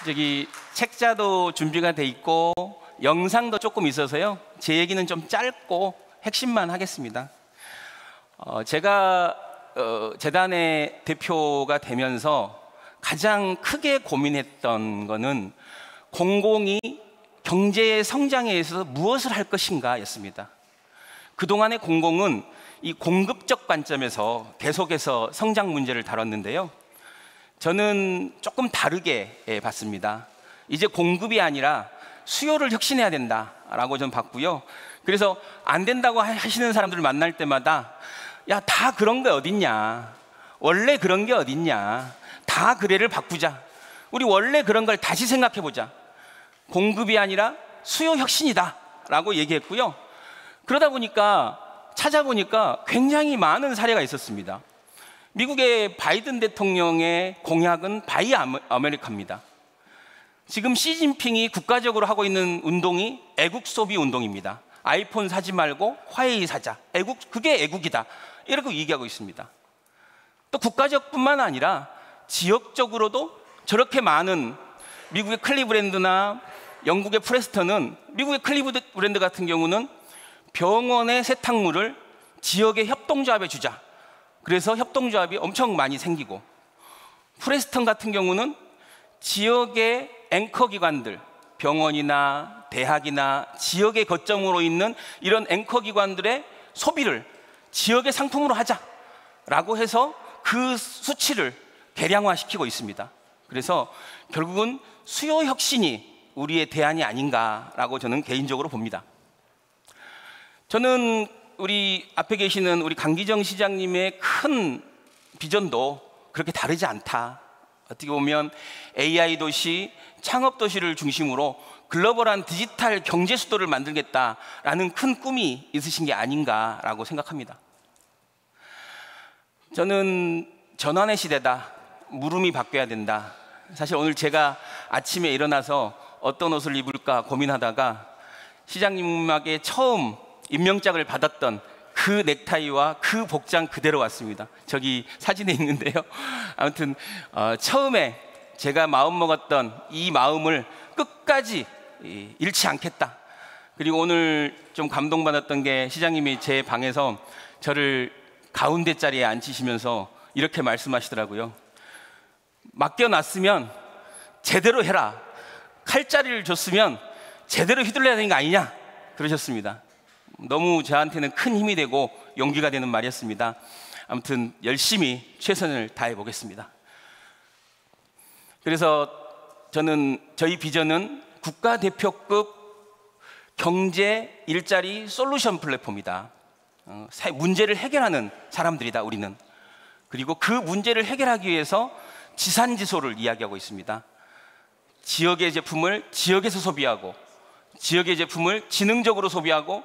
저기 책자도 준비가 돼 있고 영상도 조금 있어서요. 제 얘기는 좀 짧고 핵심만 하겠습니다. 제가 재단의 대표가 되면서 가장 크게 고민했던 거는 공공이 경제의 성장에 있어서 무엇을 할 것인가 였습니다. 그동안의 공공은 이 공급적 관점에서 계속해서 성장 문제를 다뤘는데요. 저는 조금 다르게 봤습니다. 이제 공급이 아니라 수요를 혁신해야 된다라고 저는 봤고요. 그래서 안 된다고 하시는 사람들을 만날 때마다 야, 다 그런 게 어딨냐, 원래 그런 게 어딨냐, 다 그래를 바꾸자, 우리 원래 그런 걸 다시 생각해보자, 공급이 아니라 수요 혁신이다 라고 얘기했고요. 그러다 보니까 찾아보니까 굉장히 많은 사례가 있었습니다. 미국의 바이든 대통령의 공약은 바이 아메리카입니다. 지금 시진핑이 국가적으로 하고 있는 운동이 애국 소비 운동입니다. 아이폰 사지 말고 화웨이 사자, 그게 애국이다 이렇게 얘기하고 있습니다. 또 국가적뿐만 아니라 지역적으로도 저렇게 많은, 미국의 클리브랜드나 영국의 프레스턴은, 미국의 클리브랜드 같은 경우는 병원의 세탁물을 지역의 협동조합에 주자, 그래서 협동조합이 엄청 많이 생기고, 프레스턴 같은 경우는 지역의 앵커 기관들, 병원이나 대학이나 지역의 거점으로 있는 이런 앵커 기관들의 소비를 지역의 상품으로 하자라고 해서 그 수치를 계량화시키고 있습니다. 그래서 결국은 수요 혁신이 우리의 대안이 아닌가라고 저는 개인적으로 봅니다. 저는 우리 앞에 계시는 우리 강기정 시장님의 큰 비전도 그렇게 다르지 않다. 어떻게 보면 AI 도시, 창업 도시를 중심으로 글로벌한 디지털 경제 수도를 만들겠다라는 큰 꿈이 있으신 게 아닌가라고 생각합니다. 저는 전환의 시대다, 물음이 바뀌어야 된다. 사실 오늘 제가 아침에 일어나서 어떤 옷을 입을까 고민하다가 시장님에게 처음 임명장을 받았던 그 넥타이와 그 복장 그대로 왔습니다. 저기 사진에 있는데요. 아무튼 처음에 제가 마음먹었던 이 마음을 끝까지 잃지 않겠다. 그리고 오늘 좀 감동받았던 게 시장님이 제 방에서 저를 가운데 자리에 앉히시면서 이렇게 말씀하시더라고요. 맡겨놨으면 제대로 해라, 칼자리를 줬으면 제대로 휘둘러야 되는 거 아니냐 그러셨습니다. 너무 저한테는 큰 힘이 되고 용기가 되는 말이었습니다. 아무튼 열심히 최선을 다해 보겠습니다. 그래서 저희 비전은 국가대표급 경제 일자리 솔루션 플랫폼이다. 문제를 해결하는 사람들이다 우리는. 그리고 그 문제를 해결하기 위해서 지산지소를 이야기하고 있습니다. 지역의 제품을 지역에서 소비하고, 지역의 제품을 지능적으로 소비하고,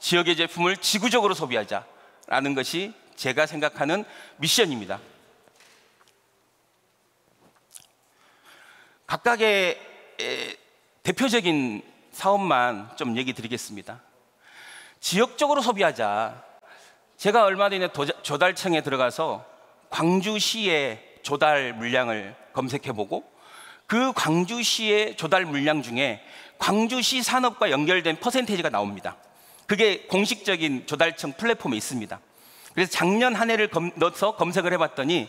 지역의 제품을 지구적으로 소비하자라는 것이 제가 생각하는 미션입니다. 각각의 대표적인 사업만 좀 얘기 드리겠습니다. 지역적으로 소비하자. 제가 얼마 전에 조달청에 들어가서 광주시의 조달 물량을 검색해보고 그 광주시의 조달 물량 중에 광주시 산업과 연결된 퍼센테이지가 나옵니다. 그게 공식적인 조달청 플랫폼에 있습니다. 그래서 작년 한 해를 넣어서 검색을 해봤더니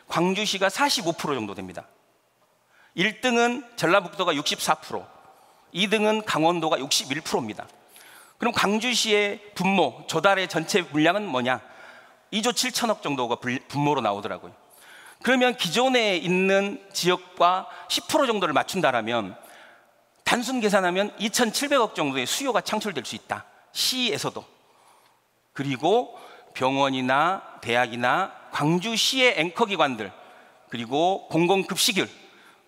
광주시가 45% 정도 됩니다. 1등은 전라북도가 64%, 2등은 강원도가 61%입니다. 그럼 광주시의 분모, 조달의 전체 물량은 뭐냐? 2조 7천억 정도가 분모로 나오더라고요. 그러면 기존에 있는 지역과 10% 정도를 맞춘다라면 단순 계산하면 2,700억 정도의 수요가 창출될 수 있다. 시에서도. 그리고 병원이나 대학이나 광주시의 앵커 기관들, 그리고 공공급식을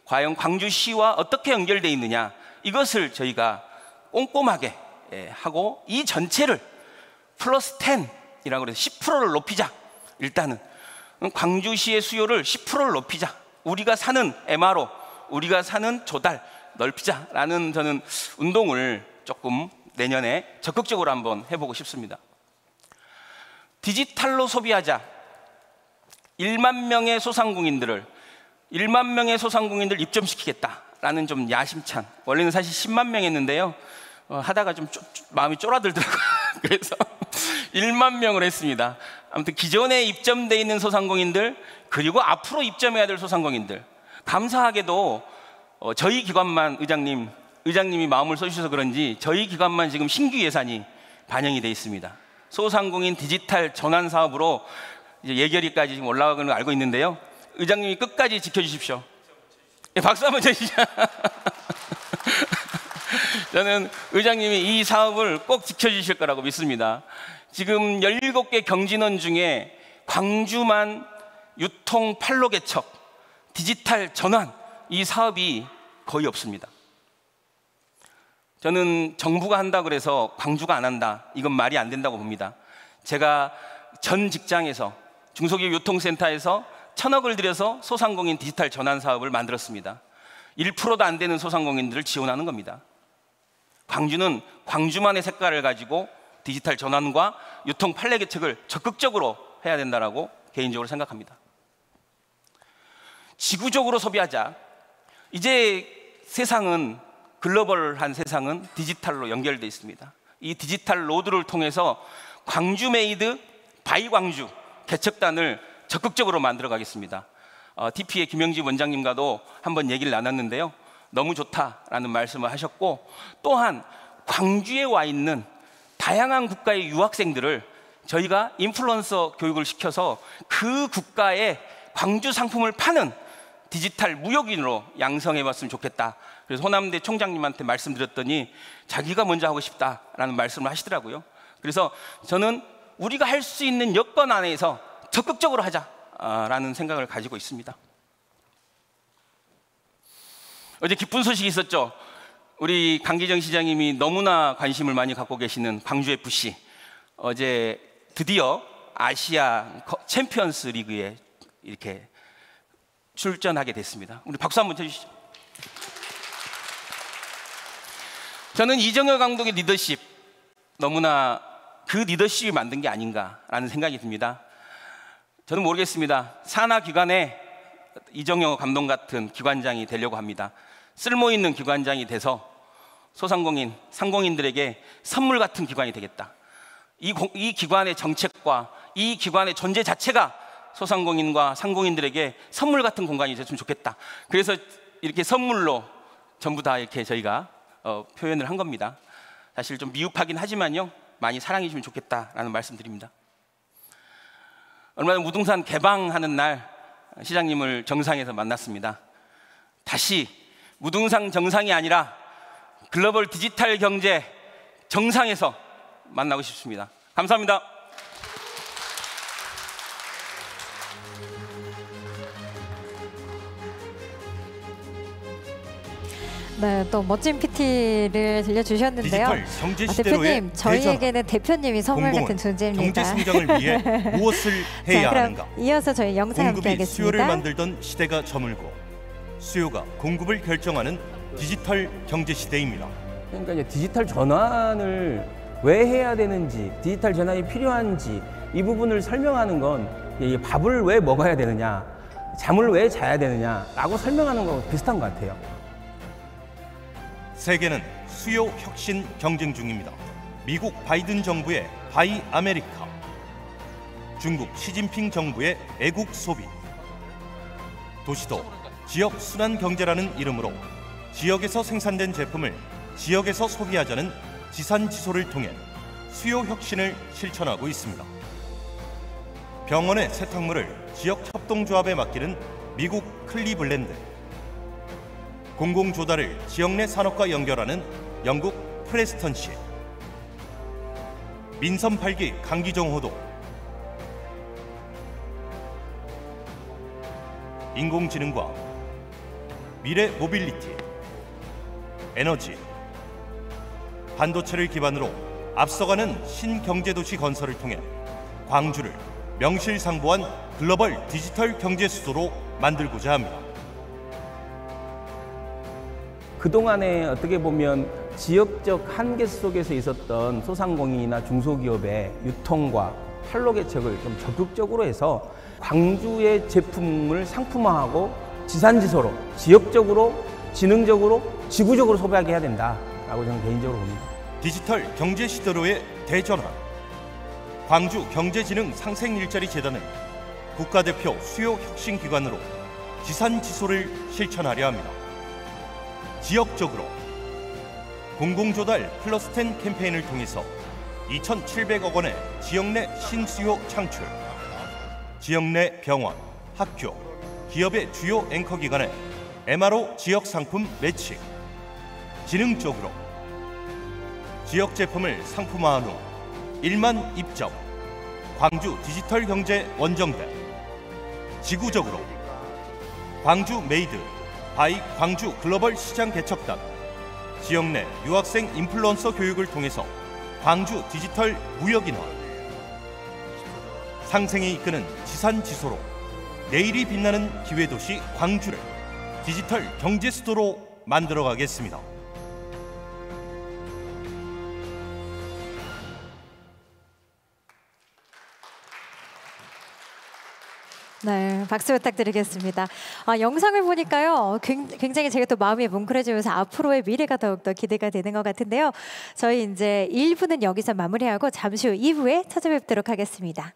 과연 광주시와 어떻게 연결되어 있느냐, 이것을 저희가 꼼꼼하게 하고 이 전체를 플러스 10이라고 해서 10%를 높이자. 일단은 광주시의 수요를 10%를 높이자. 우리가 사는 MRO, 우리가 사는 조달 넓히자라는 저는 운동을 조금 내년에 적극적으로 한번 해보고 싶습니다. 디지털로 소비하자. 1만 명의 소상공인들 입점시키겠다 라는 좀 야심찬, 원래는 사실 10만 명 했는데요. 하다가 좀 마음이 쫄아들더라고요. 그래서 1만 명을 했습니다. 아무튼 기존에 입점돼 있는 소상공인들, 그리고 앞으로 입점해야 될 소상공인들, 감사하게도 저희 기관만 의장님이 마음을 써주셔서 그런지 저희 기관만 지금 신규 예산이 반영이 돼 있습니다. 소상공인 디지털 전환 사업으로 이제 예결위까지 지금 올라가는 걸 알고 있는데요. 의장님이 끝까지 지켜주십시오. 네, 박수 한번 쳐주시죠. 저는 의장님이 이 사업을 꼭 지켜주실 거라고 믿습니다. 지금 17개 경진원 중에 광주만 유통 판로 개척, 디지털 전환, 이 사업이 거의 없습니다. 저는 정부가 한다 그래서 광주가 안 한다, 이건 말이 안 된다고 봅니다. 제가 전 직장에서 중소기업 유통센터에서 1,000억을 들여서 소상공인 디지털 전환 사업을 만들었습니다. 1%도 안 되는 소상공인들을 지원하는 겁니다. 광주는 광주만의 색깔을 가지고 디지털 전환과 유통 판례 개척을 적극적으로 해야 된다고 개인적으로 생각합니다. 지구적으로 소비하자. 이제 세상은, 글로벌한 세상은 디지털로 연결되어 있습니다. 이 디지털 로드를 통해서 광주 메이드 바이 광주 개척단을 적극적으로 만들어 가겠습니다. TP의 김영지 원장님과도 한번 얘기를 나눴는데요. 너무 좋다라는 말씀을 하셨고, 또한 광주에 와 있는 다양한 국가의 유학생들을 저희가 인플루언서 교육을 시켜서 그 국가의 광주 상품을 파는 디지털 무역인으로 양성해 봤으면 좋겠다. 그래서 호남대 총장님한테 말씀드렸더니 자기가 먼저 하고 싶다라는 말씀을 하시더라고요. 그래서 저는 우리가 할 수 있는 여건 안에서 적극적으로 하자라는 생각을 가지고 있습니다. 어제 기쁜 소식이 있었죠. 우리 강기정 시장님이 너무나 관심을 많이 갖고 계시는 광주FC, 어제 드디어 아시아 챔피언스 리그에 이렇게 출전하게 됐습니다. 우리 박수 한번 쳐주시죠. 저는 이정효 감독의 리더십, 너무나 그 리더십이 만든 게 아닌가라는 생각이 듭니다. 저는 모르겠습니다. 산하 기관에 이정효 감독 같은 기관장이 되려고 합니다. 쓸모있는 기관장이 돼서 소상공인, 상공인들에게 선물 같은 기관이 되겠다. 이 기관의 정책과 이 기관의 존재 자체가 소상공인과 상공인들에게 선물 같은 공간이 됐으면 좋겠다. 그래서 이렇게 선물로 전부 다 이렇게 저희가 표현을 한 겁니다. 사실 좀 미흡하긴 하지만요, 많이 사랑해 주시면 좋겠다라는 말씀드립니다. 얼마 전 무등산 개방하는 날 시장님을 정상에서 만났습니다. 다시 무등산 정상이 아니라 글로벌 디지털 경제 정상에서 만나고 싶습니다. 감사합니다. 네, 또 멋진 PT를 들려주셨는데요. 대표님, 저희에게는 대표님이 선물 같은 존재입니다. 경제 성장을 위해 무엇을 해야 하는가? 이어서 저희 영상 함께 하겠습니다. 수요를 만들던 시대가 저물고 수요가 공급을 결정하는 디지털 경제 시대입니다. 그러니까 이제 디지털 전환을 왜 해야 되는지, 디지털 전환이 필요한지 이 부분을 설명하는 건 밥을 왜 먹어야 되느냐, 잠을 왜 자야 되느냐라고 설명하는 거 비슷한 것 같아요. 세계는 수요 혁신 경쟁 중입니다. 미국 바이든 정부의 바이 아메리카, 중국 시진핑 정부의 애국 소비, 도시도 지역 순환 경제라는 이름으로 지역에서 생산된 제품을 지역에서 소비하자는 지산지소를 통해 수요 혁신을 실천하고 있습니다. 병원의 세탁물을 지역 협동조합에 맡기는 미국 클리블랜드, 공공조달을 지역 내 산업과 연결하는 영국 프레스턴시, 민선 8기 강기정 호도, 인공지능과 미래 모빌리티, 에너지, 반도체를 기반으로 앞서가는 신경제도시 건설을 통해 광주를 명실상부한 글로벌 디지털 경제 수도로 만들고자 합니다. 그동안에 어떻게 보면 지역적 한계 속에서 있었던 소상공인이나 중소기업의 유통과 판로 개척을 좀 적극적으로 해서 광주의 제품을 상품화하고 지산지소로 지역적으로 지능적으로, 지구적으로 소비하게 해야 된다라고 저는 개인적으로 봅니다. 디지털 경제 시대로의 대전환. 광주 경제진흥 상생일자리재단은 국가대표 수요 혁신기관으로 지산지소를 실천하려 합니다. 지역적으로 공공조달 플러스10 캠페인을 통해서 2,700억 원의 지역 내 신수요 창출, 지역 내 병원, 학교, 기업의 주요 앵커기관에 MRO 지역 상품 매칭, 지능적으로 지역 제품을 상품화한 후 1만 입점, 광주 디지털 경제 원정대. 지구적으로 광주 메이드, 바이 광주 글로벌 시장 개척단, 지역 내 유학생 인플루언서 교육을 통해서 광주 디지털 무역인화. 상생이 이끄는 지산지소로 내일이 빛나는 기회도시 광주를 디지털 경제 수도로 만들어가겠습니다. 네, 박수 부탁드리겠습니다. 영상을 보니까요, 굉장히 제가 또 마음이 뭉클해지면서 앞으로의 미래가 더욱더 기대가 되는 것 같은데요. 저희 이제 1부는 여기서 마무리하고 잠시 후 2부에 찾아뵙도록 하겠습니다.